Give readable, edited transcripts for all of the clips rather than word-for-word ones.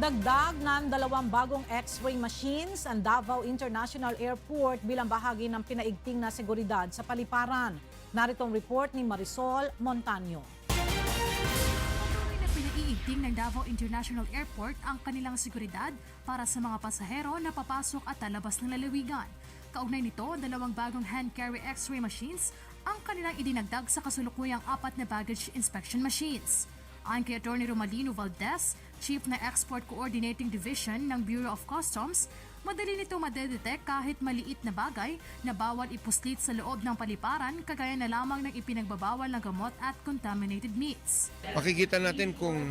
Nagdagdag ng 2 bagong X-ray machines ang Davao International Airport bilang bahagi ng pinaigting na seguridad sa paliparan. Narito ang report ni Marisol Montaño. Patuloy na pinaiigting ng Davao International Airport ang kanilang seguridad para sa mga pasahero na papasok at lalabas ng lalawigan. Kaugnay nito, 2 bagong hand-carry X-ray machines ang kanilang idinagdag sa kasulukuyang 4 na baggage inspection machines. Ayon kay Atty. Romalino Valdez, Chief na Export Coordinating Division ng Bureau of Customs, madali nito madedetect kahit maliit na bagay na bawal ipuslit sa loob ng paliparan kagaya na lamang ng ipinagbabawal na gamot at contaminated meats. Makikita natin kung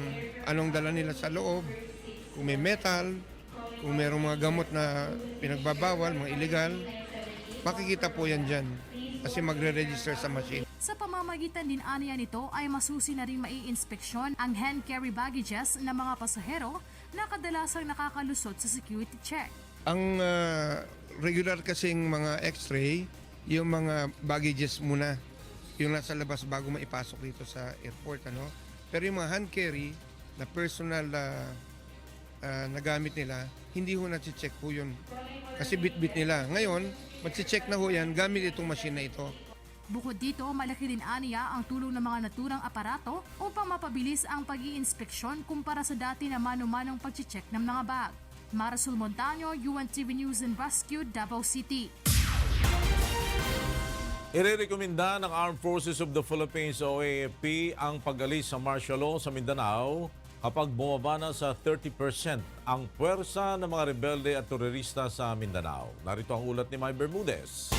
anong dala nila sa loob, kung may metal, kung mayroong mga gamot na pinagbabawal, mga illegal, makikita po yan dyan kasi magre-register sa machine. Sa pamamagitan din aniya nito ay masusi na rin maiinspeksyon ang hand-carry baggages ng mga pasahero na kadalasang nakakalusot sa security check. Ang regular kasing mga x-ray, yung mga baggages muna, yung nasa labas bago maipasok dito sa airport. Pero yung mga hand-carry na personal na gamit nila, hindi ho na-check po yun. Kasi bit-bit nila. Ngayon, mag-check na ho yan gamit itong machine na ito. Bukod dito, malaki rin aniya ang tulong ng mga naturang aparato upang mapabilis ang pag-iinspeksyon kumpara sa dati na mano-manong pag-check ng mga bag. Marisol Montaño, UNTV News and Rescue, Davao City. Irerekomenda ng Armed Forces of the Philippines o AFP ang pag-alis sa martial law sa Mindanao kapag bumaba na sa 30% ang puwersa ng mga rebelde at terorista sa Mindanao. Narito ang ulat ni May Bermudez.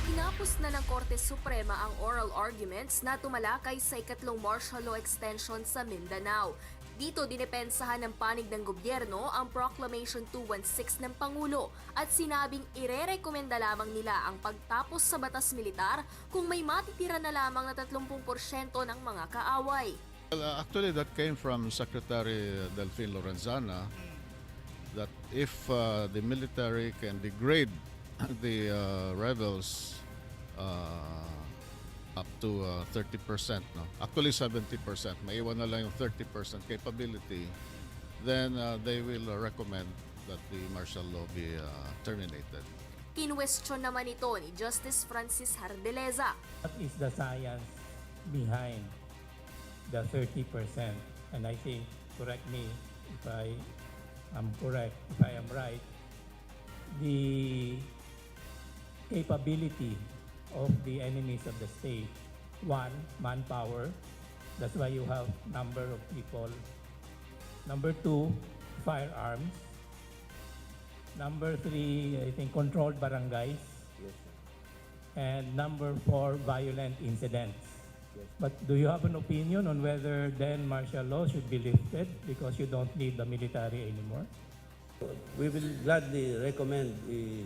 Tinapos na ng Korte Suprema ang oral arguments na tumalakay sa ikatlong martial law extension sa Mindanao. Dito dinepensahan ng panig ng gobyerno ang Proclamation 216 ng Pangulo at sinabing irerekomenda lamang nila ang pagtapos sa batas militar kung may matitira na lamang na 30% ng mga kaaway. Well, actually, that came from Secretary Delphine Lorenzana that if the military can degrade the rebels up to 30%, no? Actually 70%, maiwan na lang yung 30% capability, then they will recommend that the martial law be terminated. Kinwestiyon naman ito ni Justice Francis Hardeleza. What is the science behind the 30%? And I think, correct me if I am correct, if I am right, the capability of the enemies of the state. 1, manpower. That's why you have number of people. Number 2, firearms. Number 3, I think controlled barangays. Yes. And number 4, violent incidents. Yes. But do you have an opinion on whether then martial law should be lifted because you don't need the military anymore? We will gladly recommend the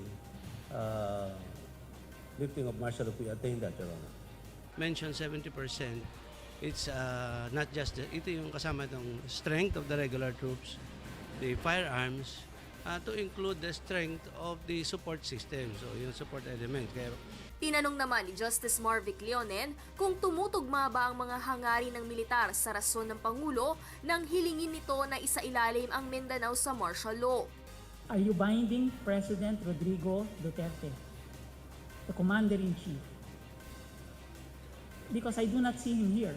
lifting of martial law if we attain that, Your Honor. Mention 70%, it's not just, ito yung kasama itong strength of the regular troops, the firearms, to include the strength of the support system, so yung support element. Kaya Tinanong naman ni Justice Marvic Leonen kung tumutugma ba ang mga hangarin ng militar sa rason ng Pangulo nang hilingin nito na isailalim ang Mindanao sa martial law. Are you binding President Rodrigo Duterte, the Commander-in-Chief? Because I do not see him here.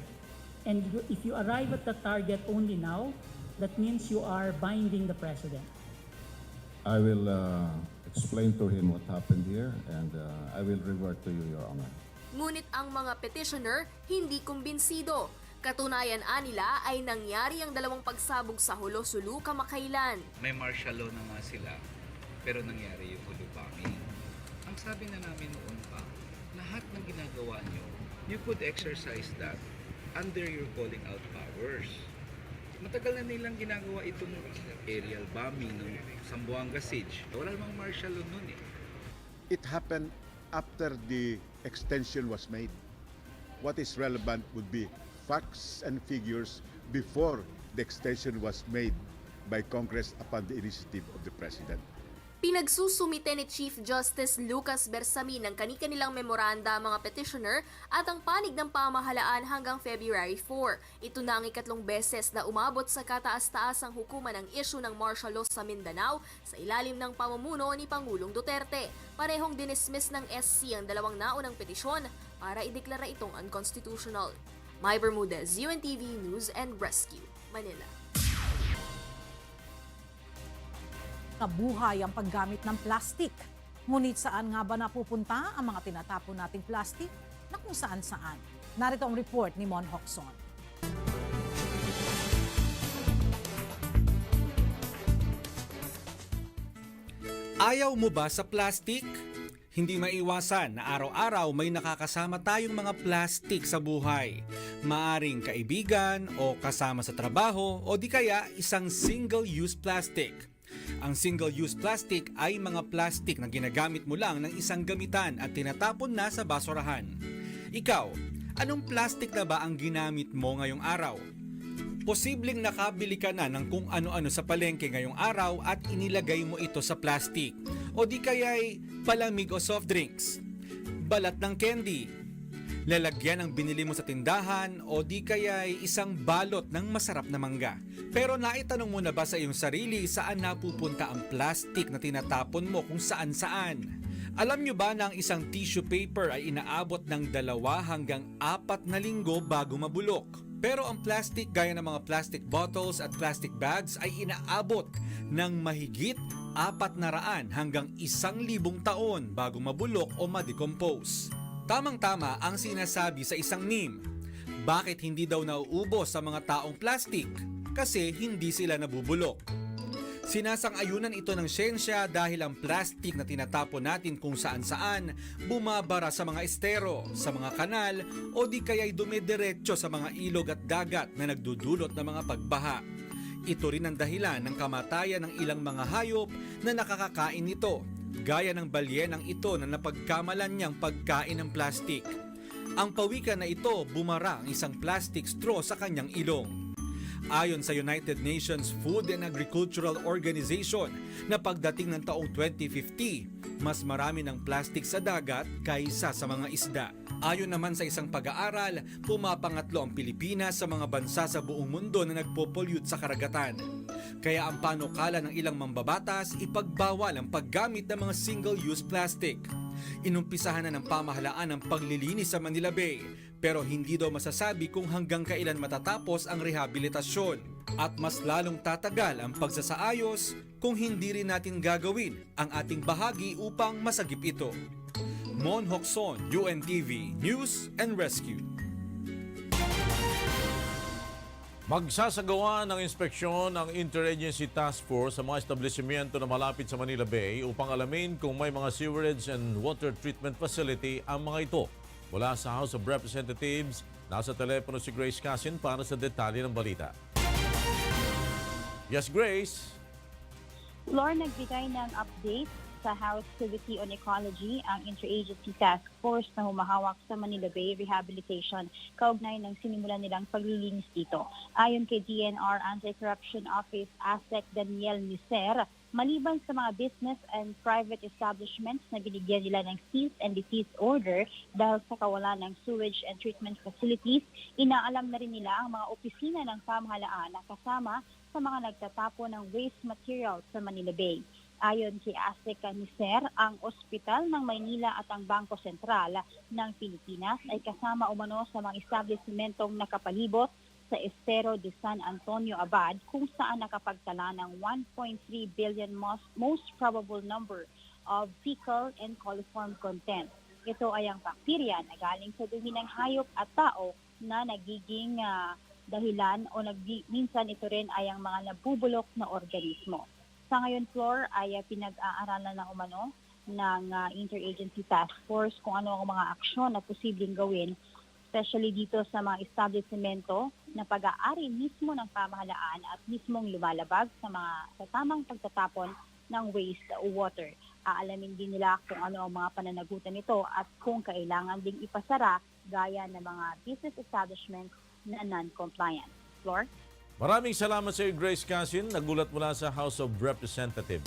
And if you arrive at the target only now, that means you are binding the President. I will explain to him what happened here and I will revert to you, Your Honor. Ngunit ang mga petitioner hindi kumbinsido. Katunayan nila ay nangyari ang 2 pagsabog sa Hulo-Sulu kamakailan. May martial law na nga sila, pero nangyari yung Hulu bombing. Ang sabi na namin noon pa, lahat ng ginagawa nyo, you could exercise that under your calling out powers. Matagal na nilang ginagawa itong aerial bombing ng Zamboanga Siege. Wala namang martial law nun eh. It happened after the extension was made. What is relevant would be facts and figures before the extension was made by Congress upon the initiative of the President. Pinagsusumite ni Chief Justice Lucas Bersamin ng kani-kanilang memoranda mga petitioner at ang panig ng pamahalaan hanggang February 4. Ito na ang ikatlong beses na umabot sa kataas-taasang hukuman ang issue ng martial law sa Mindanao sa ilalim ng pamumuno ni Pangulong Duterte. Parehong dinismiss ng SC ang dalawang naunang petisyon para ideklara itong unconstitutional. May Bermudez, UNTV News and Rescue, Manila. Kabuhay ang paggamit ng plastic. Ngunit saan nga ba napupunta ang mga tinatapon nating plastic na kung saan-saan? Narito ang report ni Mon Hocson. Ayaw mo ba sa plastic? Hindi maiwasan na araw-araw may nakakasama tayong mga plastic sa buhay. Maaring kaibigan o kasama sa trabaho o di kaya isang single-use plastic. Ang single-use plastic ay mga plastic na ginagamit mo lang ng isang gamitan at tinatapon na sa basurahan. Ikaw, anong plastic na ba ang ginamit mo ngayong araw? Posibleng nakabili ka na ng kung ano-ano sa palengke ngayong araw at inilagay mo ito sa plastic. O di kaya'y palamig o soft drinks, balat ng candy, lalagyan ang binili mo sa tindahan o di kaya'y isang balot ng masarap na mangga. Pero naitanong mo na ba sa iyong sarili saan napupunta ang plastic na tinatapon mo kung saan-saan? Alam nyo ba na ang isang tissue paper ay inaabot ng 2 hanggang 4 na linggo bago mabulok? Pero ang plastic gaya ng mga plastic bottles at plastic bags ay inaabot ng mahigit 400 hanggang 1,000 taon bago mabulok o ma-decompose. Tamang-tama ang sinasabi sa isang meme. Bakit hindi daw nauubos sa mga taong plastic? Kasi hindi sila nabubulok. Sinasang-ayunan ito ng siyensya dahil ang plastic na tinatapon natin kung saan-saan bumabara sa mga estero, sa mga kanal o di kaya'y dumidiretso sa mga ilog at dagat na nagdudulot ng mga pagbaha. Ito rin ang dahilan ng kamatayan ng ilang mga hayop na nakakakain nito, gaya ng balyenang ito na napagkamalan niyang pagkain ng plastic. Ang pawikan na ito, bumara ang isang plastic straw sa kanyang ilong. Ayon sa United Nations Food and Agricultural Organization na pagdating ng taong 2050, mas marami ng plastic sa dagat kaysa sa mga isda. Ayon naman sa isang pag-aaral, pumapangatlo ang Pilipinas sa mga bansa sa buong mundo na nagpo-pollute sa karagatan. Kaya ang panukala ng ilang mambabatas, ipagbawal ang paggamit ng mga single-use plastic. Inumpisahan na ng pamahalaan ang paglilinis sa Manila Bay, pero hindi daw masasabi kung hanggang kailan matatapos ang rehabilitasyon. At mas lalong tatagal ang pagsasaayos kung hindi rin natin gagawin ang ating bahagi upang masagip ito. Mon Hocson, UNTV News and Rescue. Magsasagawa ng inspeksyon ang Interagency Task Force sa mga establishmento na malapit sa Manila Bay upang alamin kung may mga sewerage and water treatment facility ang mga ito. Mula sa House of Representatives, nasa telepono si Grace Casin para sa detalye ng balita. Yes, Grace. Lord, nagbigay ng update sa House Committee on Ecology ang Interagency Task Force na humahawak sa Manila Bay Rehabilitation kaugnay ng sinimulan nilang paglilinis dito. Ayon kay DNR Anti-Corruption Office ASEC Daniel Miser, maliban sa mga business and private establishments na binigyan nila ng cease and desist order dahil sa kawalan ng sewage and treatment facilities, inaalam na rin nila ang mga opisina ng pamahalaan na kasama sa mga nagtatapon ng waste materials sa Manila Bay. Ayon kay ASEC Miser, ang Ospital ng Maynila at ang Bangko Sentral ng Pilipinas ay kasama umano sa mga establishmentong nakapalibot sa Estero de San Antonio Abad kung saan nakapagtala ng 1.3 billion most probable number of fecal and coliform content. Ito ay ang bakterya na galing sa dumi ng hayop at tao na nagiging dahilan o minsan ito rin ay ang mga nabubulok na organismo. Sa ngayon, Flor, ay pinag-aaralan na umano ng Interagency Task Force kung ano ang mga aksyon na posibleng gawin, especially dito sa mga establishmento na pag-aari mismo ng pamahalaan at mismong lumalabag sa tamang pagtatapon ng wastewater. Aalamin din nila kung ano ang mga pananagutan nito at kung kailangan ding ipasara gaya ng mga business establishment na non-compliant. Flor? Maraming salamat sa iyo, Grace Casin. Nagulat mula sa House of Representatives.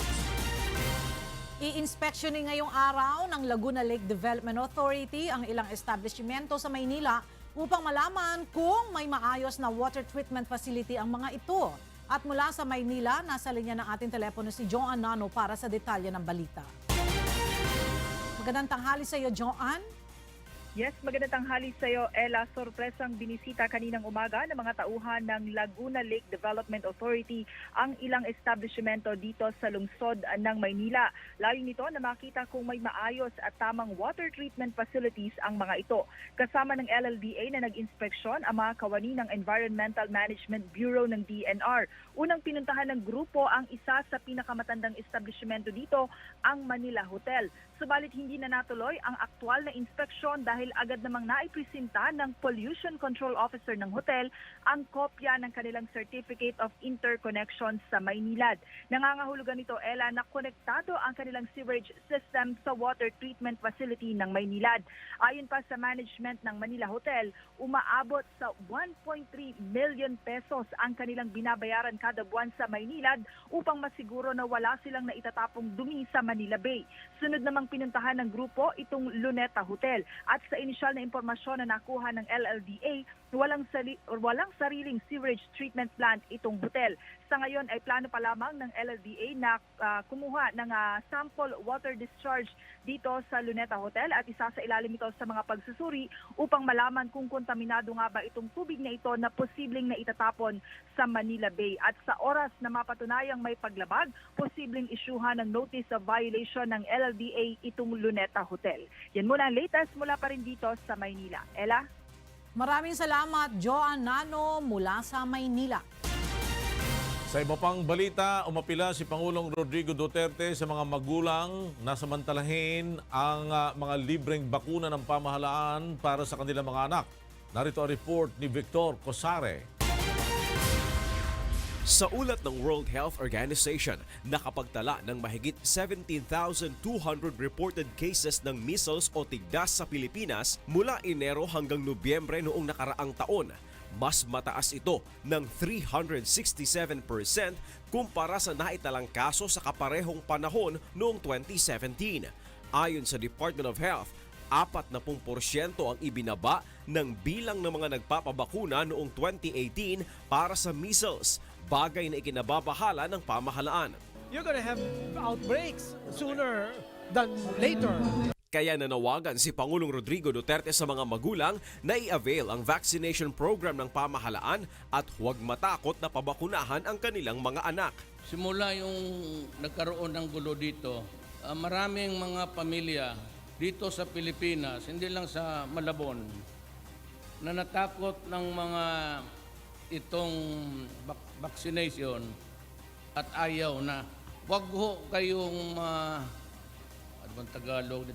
I-inspeksyonin ngayong araw ng Laguna Lake Development Authority ang ilang establishmento sa Maynila upang malaman kung may maayos na water treatment facility ang mga ito. At mula sa Maynila, nasa linya ng ating telepono si Joan Nano para sa detalye ng balita. Magandang tanghali sa iyo, Joan. Yes, magandang tanghali sa iyo, Ella. Sorpresang binisita kaninang umaga ng mga tauhan ng Laguna Lake Development Authority ang ilang establishmento dito sa lungsod ng Maynila. Layo nito na makita kung may maayos at tamang water treatment facilities ang mga ito. Kasama ng LLDA na nag-inspeksyon ang mga kawani ng Environmental Management Bureau ng DNR. Unang pinuntahan ng grupo ang isa sa pinakamatandang establishmento dito, ang Manila Hotel. Subalit hindi na natuloy ang aktwal na inspeksyon dahil agad namang naipresenta ng Pollution Control Officer ng hotel ang kopya ng kanilang Certificate of Interconnection sa Maynilad. Nangangahulugan nito, Ella, na konektado ang kanilang sewerage system sa water treatment facility ng Maynilad. Ayon pa sa management ng Manila Hotel, umaabot sa 1.3 million pesos ang kanilang binabayaran kada buwan sa Maynilad upang masiguro na wala silang naitatapong dumi sa Manila Bay. Sunod namang pinuntahan ng grupo itong Luneta Hotel at sa inisyal na impormasyon na nakuha ng LLDA, walang sariling sewerage treatment plant itong hotel. Sa ngayon ay plano pa lamang ng LLDA na kumuha ng sample water discharge dito sa Luneta Hotel at isa sa ilalim ito sa mga pagsusuri upang malaman kung kontaminado nga ba itong tubig na ito na posibleng na itatapon sa Manila Bay. At sa oras na mapatunayang may paglabag, posibleng isyuhan ng notice of violation ng LLDA itong Luneta Hotel. Yan muna ang latest mula pa rin dito sa Maynila. Ella? Maraming salamat, Joan Nano mula sa Maynila. Sa iba pang balita, umapila si Pangulong Rodrigo Duterte sa mga magulang na samantalahin ang mga libreng bakuna ng pamahalaan para sa kanilang mga anak. Narito ang report ni Victor Cosare. Sa ulat ng World Health Organization, nakapagtala ng mahigit 17,200 reported cases ng measles o tigdas sa Pilipinas mula Enero hanggang Nobyembre noong nakaraang taon. Mas mataas ito ng 367% kumpara sa naitalang kaso sa kaparehong panahon noong 2017. Ayon sa Department of Health, 40% ang ibinaba ng bilang ng mga nagpapabakuna noong 2018 para sa measles, bagay na ikinababahala ng pamahalaan. You're gonna have outbreaks sooner than later. Kaya nanawagan si Pangulong Rodrigo Duterte sa mga magulang na i-avail ang vaccination program ng pamahalaan at huwag matakot na pabakunahan ang kanilang mga anak. Simula yung nagkaroon ng gulo dito, maraming mga pamilya dito sa Pilipinas, hindi lang sa Malabon, na natakot ng mga itong vaccination at ayaw na. Huwag ho kayong ano bang Tagalog?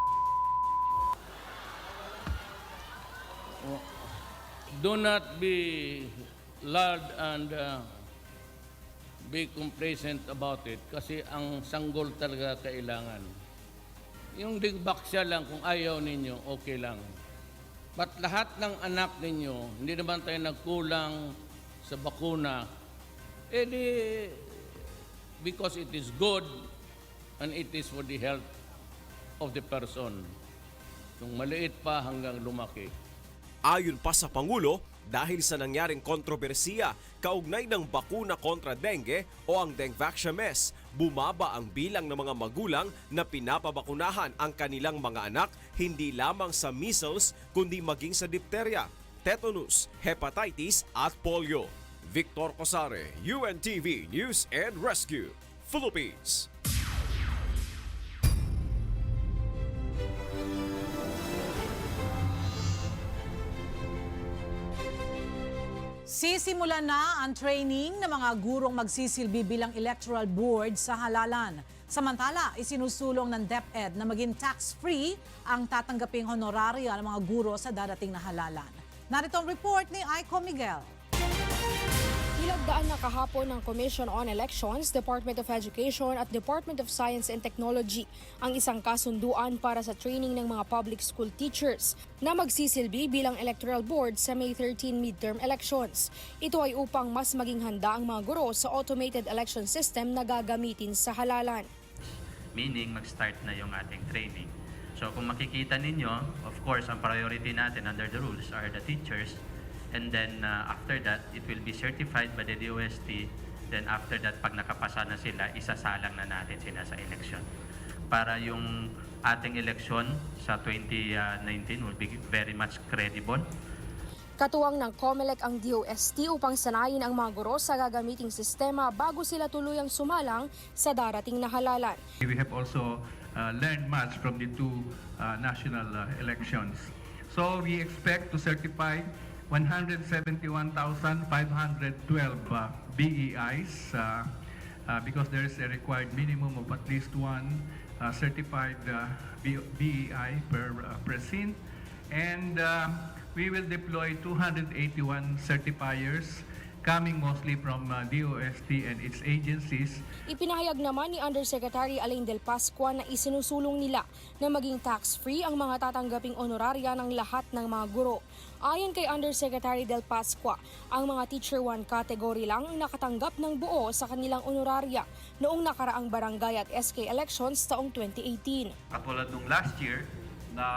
Do not be loud and be complacent about it kasi ang sanggol talaga kailangan. Yung digbaksya lang kung ayaw ninyo, okay lang. But lahat ng anak ninyo, hindi naman tayo nagkulang sa bakuna, because it is good and it is for the health of the person. Yung maliit pa hanggang lumaki. Ayon pa sa Pangulo, dahil sa nangyaring kontrobersiya kaugnay ng bakuna kontra dengue o ang Dengvaxames, bumaba ang bilang ng mga magulang na pinapabakunahan ang kanilang mga anak hindi lamang sa measles kundi maging sa diphtheria, tetanus, hepatitis at polio. Victor Cosare, UNTV News and Rescue, Philippines. Sisimulan na ang training ng mga gurong magsisilbi bilang electoral board sa halalan. Samantala, isinusulong ng DepEd na maging tax-free ang tatanggaping honoraria ng mga guro sa darating na halalan. Narito ang report ni Aiko Miguel. Ilagdaan na kahapon ng Commission on Elections, Department of Education at Department of Science and Technology ang isang kasunduan para sa training ng mga public school teachers na magsisilbi bilang electoral board sa May 13 midterm elections. Ito ay upang mas maging handa ang mga guro sa automated election system na gagamitin sa halalan. meaning mag-start na yung ating training. So kung makikita ninyo, of course, ang priority natin under the rules are the teachers, and then after that, it will be certified by the DOST. Then after that, pag nakapasa na sila, isasalang na natin sila sa election. Para yung ating election sa 2019 will be very much credible. Katuwang ng COMELEC ang DOST upang sanayin ang mga guro sa gagamiting sistema bago sila tuluyang sumalang sa darating na halalan. We have also learned much from the two national elections. So we expect to certify 171,512 BEIs because there is a required minimum of at least one certified BEI per precinct, and we will deploy 281 certifiers coming mostly from DOST and its agencies. Ipinahayag naman ni Undersecretary Alain Del Pascua na isinusulong nila na maging tax-free ang mga tatanggaping honorarya ng lahat ng mga guro. Ayon kay Undersecretary Del Pascua, ang mga Teacher 1 category lang ang nakatanggap ng buo sa kanilang honorarya noong nakaraang barangay at SK elections taong 2018. Katulad nung last year na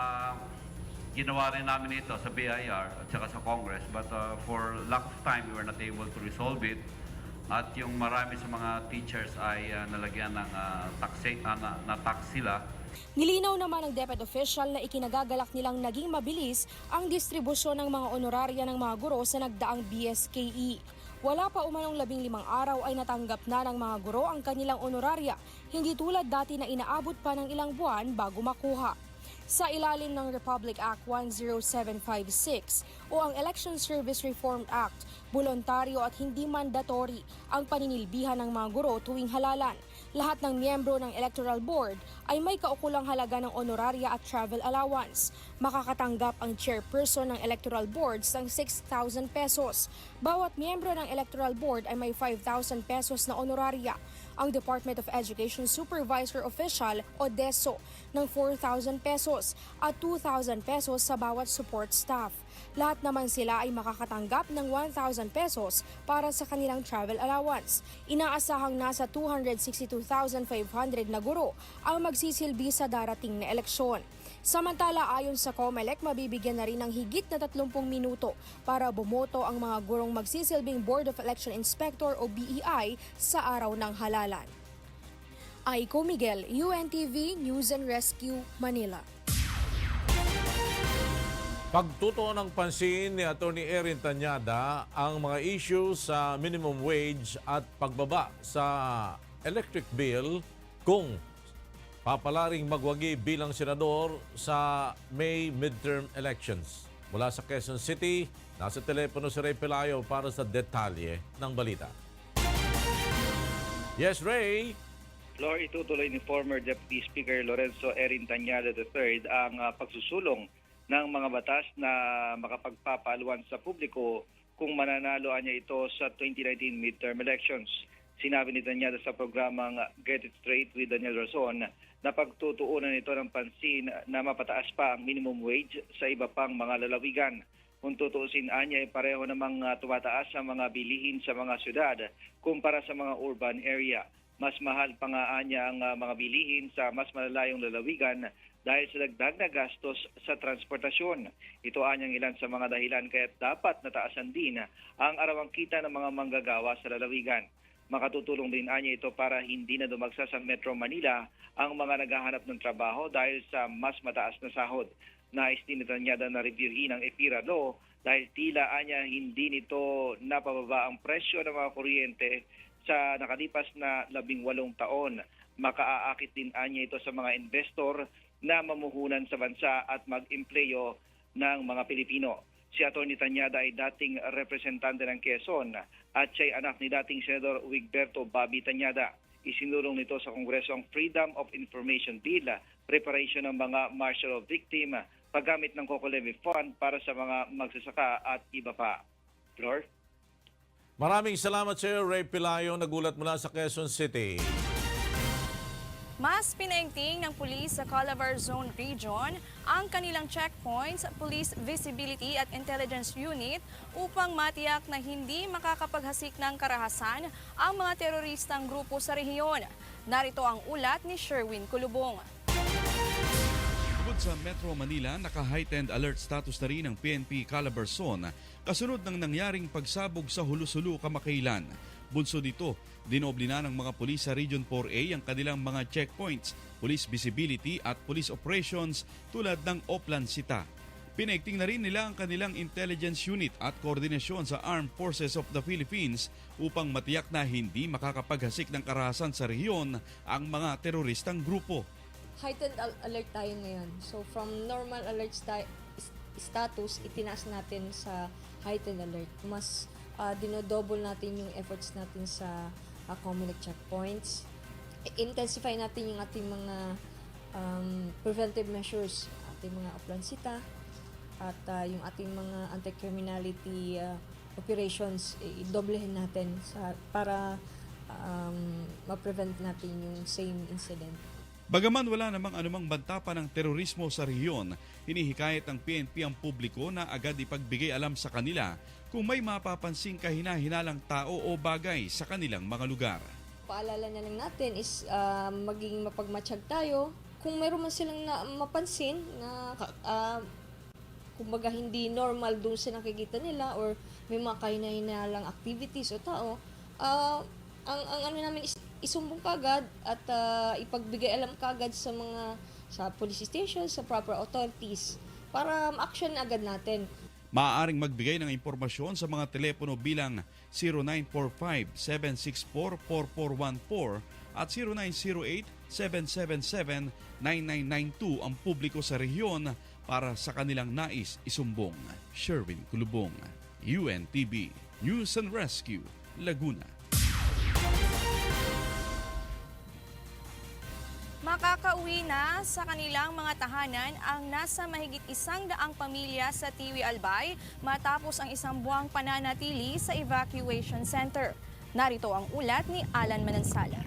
ginawa rin namin ito sa BIR at saka sa Congress, but for lack of time, we were not able to resolve it. At yung marami sa mga teachers ay nalagyan ng tax sila. Nilinaw naman ng DepEd official na ikinagagalak nilang naging mabilis ang distribusyon ng mga honorarya ng mga guro sa nagdaang BSKE. Wala pa umanong 15 araw ay natanggap na ng mga guro ang kanilang honorarya, hindi tulad dati na inaabot pa ng ilang buwan bago makuha. Sa ilalim ng Republic Act 10756 o ang Election Service Reform Act, voluntaryo at hindi mandatory ang paninilbihan ng mga guro tuwing halalan. Lahat ng miyembro ng Electoral Board ay may kaukulang halaga ng honorarya at travel allowance. Makakatanggap ang chairperson ng Electoral Board ng 6,000 pesos. Bawat miyembro ng Electoral Board ay may 5,000 pesos na honorarya. Ang Department of Education Supervisor Official o DESO ng 4,000 pesos at 2,000 pesos sa bawat support staff. Lahat naman sila ay makakatanggap ng 1,000 pesos para sa kanilang travel allowance. Inaasahang nasa 262,500 na guro ang magsisilbi sa darating na eleksyon. Samantala, ayon sa COMELEC, mabibigyan na rin ng higit na 30 minuto para bumoto ang mga gurong magsisilbing Board of Election Inspector o BEI sa araw ng halalan. Aiko Miguel, UNTV News and Rescue, Manila. Pagtutuon ng pansin ni Atty. Erin Tanyada ang mga issues sa minimum wage at pagbaba sa electric bill kung papalaring magwagi bilang senador sa May midterm elections. Mula sa Quezon City, nasa telepono si Ray Pelayo para sa detalye ng balita. Yes, Ray! Flor, itutuloy ni former Deputy Speaker Lorenzo Erin Tanyada III ang pagsusulong ng mga batas na makapagpapaaluan sa publiko kung mananalo niya ito sa 2019 midterm elections. Sinabi ni Tanyada sa programang Get It Straight with Daniel Razon na pagtutuunan nito ng pansin na mapataas pa ang minimum wage sa iba pang mga lalawigan. Kung tutuusin niya ay pareho namang tumataas ang mga bilihin sa mga syudad kumpara sa mga urban area. Mas mahal pa nga niya ang mga bilihin sa mas malalayong lalawigan dahil sa dagdag na gastos sa transportasyon. Ito anyang ilan sa mga dahilan kaya dapat nataasan din ang arawang kita ng mga manggagawa sa lalawigan. Makatutulong din niya ito para hindi na dumagsa sa Metro Manila ang mga naghahanap ng trabaho dahil sa mas mataas na sahod. Nais din ni Tanyada na reviewin ang EPIRA law dahil tila niya hindi nito napababa ang presyo ng mga kuryente sa nakalipas na 18 taon. Makaaakit din niya ito sa mga investor na mamuhunan sa bansa at mag-empleyo ng mga Pilipino. Si Atty. Tanyada ay dating representante ng Quezon at siya'y anak ni dating Senador Wigberto Bobby Tanyada. Isinulong nito sa Kongreso ang Freedom of Information Bill, preparation ng mga martial law victim, paggamit ng COCO Levy Fund para sa mga magsasaka at iba pa. Flor? Maraming salamat sa iyo, Ray Pelayo, nagulat mula sa Quezon City. Mas pinaigting ng pulis sa Calabar Zone Region ang kanilang checkpoints, police visibility at intelligence unit upang matiyak na hindi makakapaghasik ng karahasan ang mga teroristang grupo sa rehiyon. Narito ang ulat ni Sherwin Kulubong. Bukod sa Metro Manila, naka-heightened alert status na rin ang PNP Calabar Zone kasunod ng nangyaring pagsabog sa Hulusulu kamakailan. Bunso dito, dinoble na ng mga pulis sa Region 4A ang kanilang mga checkpoints, police visibility at police operations tulad ng Oplan Sita. Pinaigting na rin nila ang kanilang intelligence unit at koordinasyon sa Armed Forces of the Philippines upang matiyak na hindi makakapaghasik ng karahasan sa rehiyon ang mga teroristang grupo. Heightened alert tayo ngayon. So from normal alert status, itinaas natin sa heightened alert. Mas dinodouble natin yung efforts natin sa community checkpoints. Intensify natin yung ating mga preventive measures, ating mga oplansita, at yung ating mga anti-criminality operations, idoblehin natin para ma-prevent natin yung same incident. Bagaman wala namang anumang banta pa ng terorismo sa rehiyon, hinihikayat ng PNP ang publiko na agad ipagbigay alam sa kanila kung may mapapansing kahina-hinalang tao o bagay sa kanilang mga lugar. Paalala na lang natin is maging mapagmatsyag tayo. Kung meron man silang mapansin na kumbaga hindi normal doon sa nakikita nila or may mga kahina-hinalang activities o tao, ang ano namin is isumbong kagad at ipagbigay alam kagad sa police station, sa proper authorities para ma-action agad natin. Maaaring magbigay ng impormasyon sa mga telepono bilang 0945-764-4414 at 0908-777-9992 ang publiko sa rehiyon para sa kanilang nais isumbong. Sherwin Kulubong, UNTV, News and Rescue, Laguna. Makakauwi na sa kanilang mga tahanan ang nasa mahigit 100 pamilya sa Tiwi Albay matapos ang isang buwang pananatili sa evacuation center. Narito ang ulat ni Alan Manansala.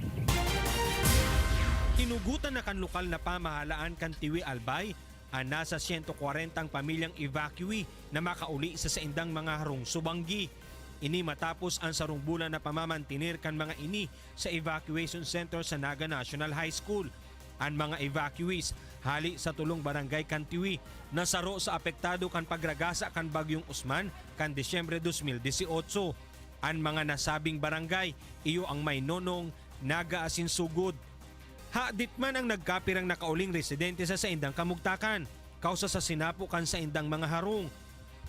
Hinugutan na kan lokal na pamahalaan kan Tiwi Albay ang nasa 140 pamilyang evacuee na makauli sa saindang mga harong subanggi. Ini matapos ang sarungbulan na pamamantinir kan mga ini sa evacuation center sa Naga National High School. Ang mga evacuees hali sa tulong barangay Kantiwi nasaro sa apektado kan pagragasa kan Bagyong Usman kan Disyembre 2018. Ang mga nasabing barangay iyo ang Maynonong, Naga Asinsugod. Hadit man ang nagkapirang nakauling residente sa saindang kamugtakan kausa sa sinapo kan saindang mga harong.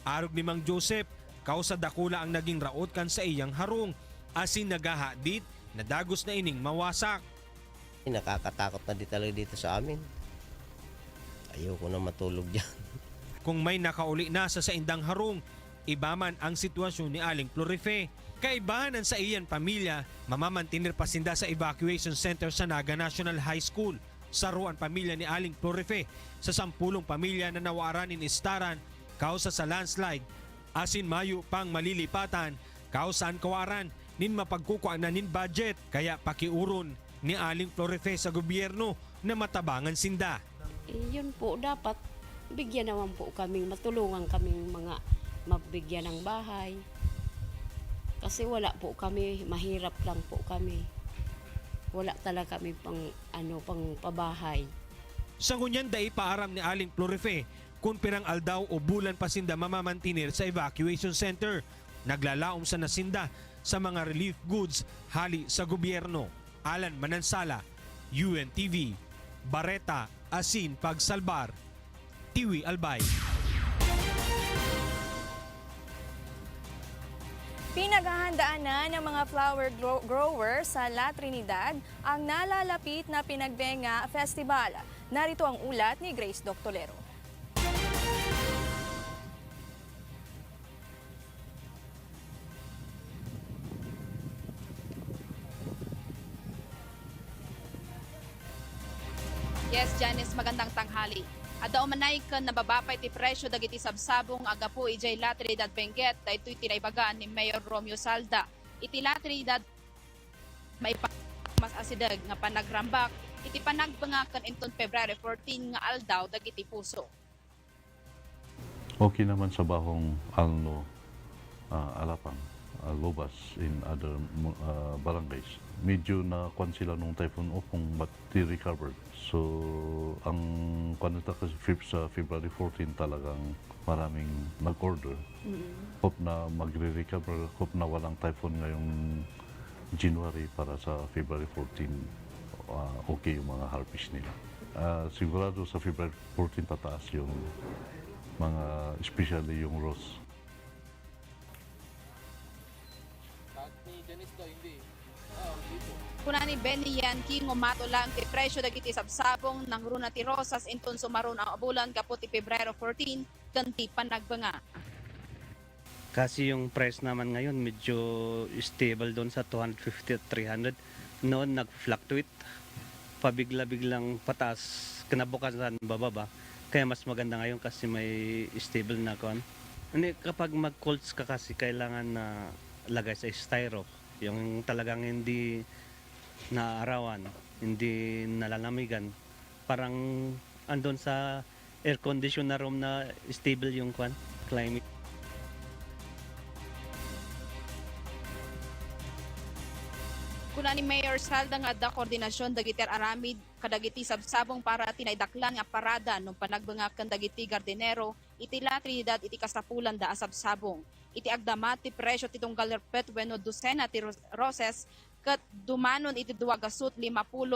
Arog ni Mang Joseph, kausa dakula ang naging raot kan sa iyang harong asin nagahadit na dagos na ining mawasak. Nakakatakot na talaga dito sa amin. Ayoko na matulog dyan. Kung may nakauli na sa saindang harong, iba man ang sitwasyon ni Aling Florife. Kaibahan sa iyan pamilya, mamamantinir pasinda sa evacuation center sa Naga National High School. Saruan pamilya ni Aling Florife sa 10 pamilya na nawaran in Istaran kausa sa landslide. Asin mayo pang malilipatan kausan kawaran nin mapagkukuan na nin budget kaya pakiuron ni Aling Florife sa gobyerno na matabangan sinda. Yun po, dapat bigyan naman po kaming, matulungan kaming mga mabigyan ng bahay. Kasi wala po kami, mahirap lang po kami. Wala talaga kami pang pabahay. Sa ngunyan dai paaram ni Aling Florife kung pirang aldaw o bulan pa sinda mamamantinir sa evacuation center. Naglalaom sa nasinda sa mga relief goods hali sa gobyerno. Alan Manansala, UNTV, Bareta, Asin, Pagsalbar, Tiwi Albay. Pinaghahandaan na ng mga flower growers sa La Trinidad ang nalalapit na Pinagbenga Festival. Narito ang ulat ni Grace Doctolero. Yes, Janice, magandang tanghali. Adaw manay kan nababapay ti presyo dagiti sabsabong agapu ijay La Trinidad Benguet daytoy tinaybagan ni Mayor Romeo Salda. Iti La Trinidad may mas asidag nga panagrambak iti panagbangakan inton February 14 nga aldaw dagiti puso. Okay naman sa bahong Alno, Alapang, Lobas in other barangays. Medyo na kwan sila nung Typhoon Opong but they recovered. So ang kwan nito kasi sa February 14 talagang maraming nag-order. Hope na magre-recover, hope na walang typhoon ngayong January para sa February 14 okay yung mga harvest nila. Sigurado sa February 14 tataas yung mga especially yung rose. Kuna ni Benny Yankee ngumato lang ti presyo dagiti sabsabong ng runa ti rosas inton sumaron ang abulan kaputi Pebrero 14 kanti panagbanga. Kasi yung price naman ngayon medyo stable doon sa 250 at 300. Noon nag-fluctuate. Pabigla-biglang pataas, kinabukasan bababa. Kaya mas maganda ngayon kasi may stable na kon. Kapag mag-colts ka kasi kailangan na lagay sa styro. Yung talagang hindi naarawan, hindi nalalamigan. Parang andun sa air conditioner room na stable yung climate. Kuna ni Mayor Salda nga da koordinasyon dagiti aramid kadagiti sabsabong para tinaydaklan nga parada nung panagbangakan dagiti gardinero iti La Trinidad iti kasapulan da sabsabong. Iti agdamat ti presyo ti tunggal petweno dosena ti roses ket dumanon iti 250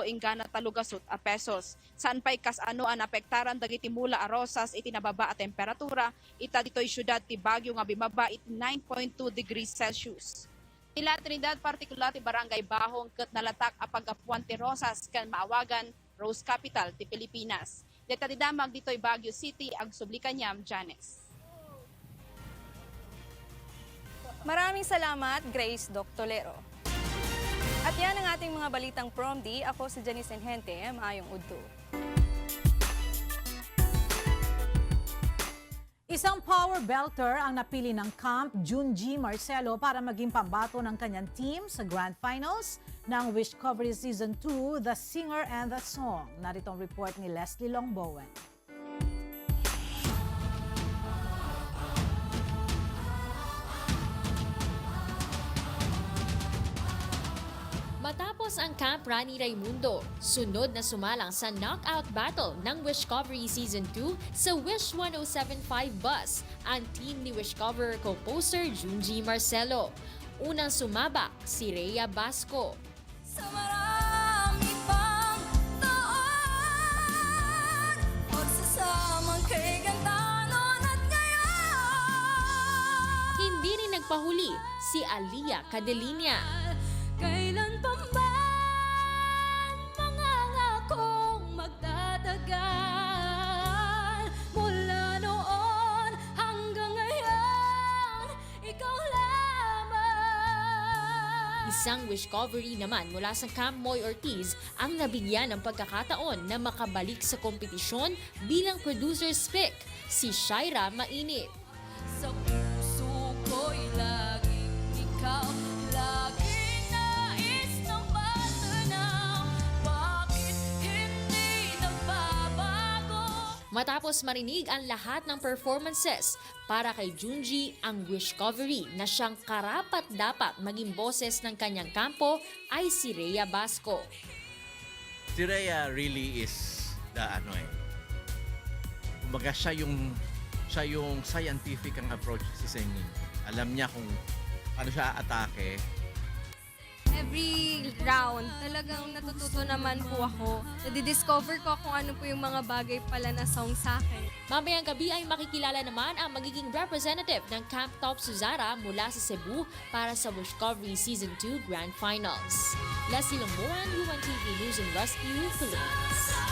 ingana 3 a pesos. Saan pa'y kasano an apektaran dagiti mula a rosas iti nababa a temperatura ita ditoy syudad ti Baguio nga bimaba iti 9.2 degrees Celsius. La Trinidad partikular ti Barangay Bahong ket nalatak a pagapuan ti rosas ken maawagan Rose Capital ti Pilipinas. Deta ti damag ditoy Baguio City ag subli kanyam Janes. Maraming salamat, Grace Doctolero. At yan ang ating mga balitang PROMD. Ako si Janice Enhente, maayong udto. Isang power belter ang napili ng Camp Junji Marcelo para maging pambato ng kanyang team sa Grand Finals ng Wishcovery Season 2, The Singer and the Song. Narito ang report ni Leslie Longbowen. Matapos ang Camp Rani Raimundo, sunod na sumalang sa knockout battle ng Wishcovery Season 2 sa Wish 1075 bus ang team ni Wishcover co-poster Junji Marcelo. Unang sumabak si Rhea Basco. Sa marami pang taon, magsasamang kay gantanon at ngayon. Hindi rin nagpahuli si Alia Cadelinia. Kailan pa ba mga ngakong magtatagal? Mula noon hanggang ngayon, ikaw lamang. Isang Wishcovery naman mula sa Camp Moy Ortiz ang nabigyan ng pagkakataon na makabalik sa kompetisyon bilang producer's pick, si Shaira Mainit. Sa puso ko'y laging ikaw, laging Matapos marinig ang lahat ng performances, para kay Junji ang Wishcovery na siyang karapat-dapat maging boses ng kanyang kampo ay si Rhea Basco. Si Rhea really is the kumbaga siya yung scientific ang approach sa singing. Alam niya kung ano siya atake. Every round, talagang natututo naman po ako. Nadi-discover ko kung ano po yung mga bagay pala na song sa akin. Mamayang gabi ay makikilala naman ang magiging representative ng Camp Top Suzara mula sa Cebu para sa Wishcovery Season 2 Grand Finals. Leslie Lomboan, UNTV News and Rescue, Philippines.